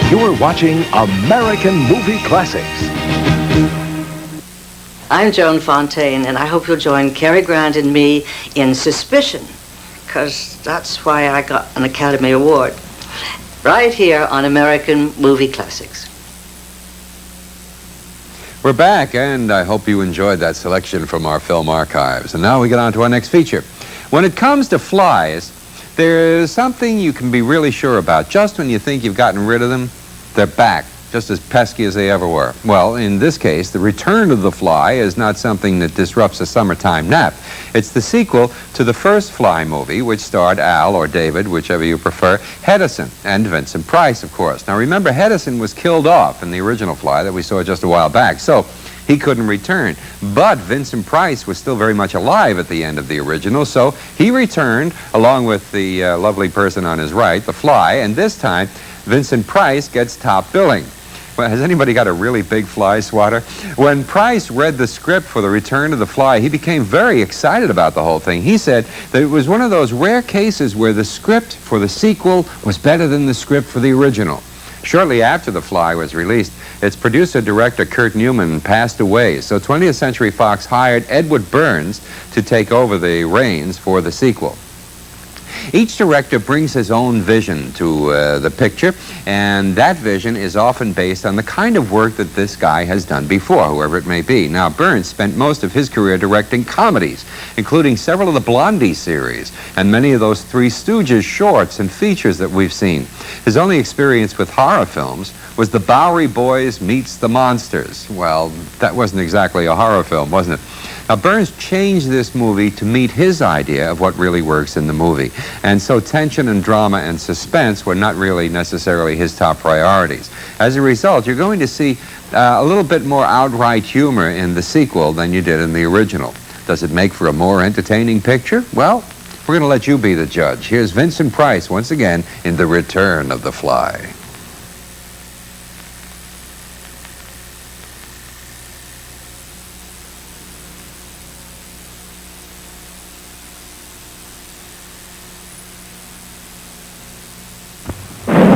You're watching American Movie Classics. I'm Joan Fontaine, and I hope you'll join Cary Grant and me in Suspicion, because that's why I got an Academy Award. Right here on American Movie Classics. We're back, and I hope you enjoyed that selection from our film archives. And now we get on to our next feature. When it comes to flies, there's something you can be really sure about. Just when you think you've gotten rid of them, they're back, just as pesky as they ever were. Well, in this case, the return of the fly is not something that disrupts a summertime nap. It's the sequel to the first Fly movie, which starred Al, or David, whichever you prefer, Hedison, and Vincent Price, of course. Now, remember, Hedison was killed off in the original Fly that we saw just a while back, so he couldn't return. But Vincent Price was still very much alive at the end of the original, so he returned, along with the lovely person on his right, the Fly, and this time, Vincent Price gets top billing. Well, has anybody got a really big fly swatter? When Price read the script for The Return of the Fly, he became very excited about the whole thing. He said that it was one of those rare cases where the script for the sequel was better than the script for the original. Shortly after The Fly was released, its producer-director Kurt Newman passed away, so 20th Century Fox hired Edward Burns to take over the reins for the sequel. Each director brings his own vision to the picture, and that vision is often based on the kind of work that this guy has done before, whoever it may be. Now, Burns spent most of his career directing comedies, including several of the Blondie series, and many of those Three Stooges shorts and features that we've seen. His only experience with horror films was The Bowery Boys Meets the Monsters. Well, that wasn't exactly a horror film, wasn't it? Now, Burns changed this movie to meet his idea of what really works in the movie. And so tension and drama and suspense were not really necessarily his top priorities. As a result, you're going to see a little bit more outright humor in the sequel than you did in the original. Does it make for a more entertaining picture? Well, we're going to let you be the judge. Here's Vincent Price once again in The Return of the Fly.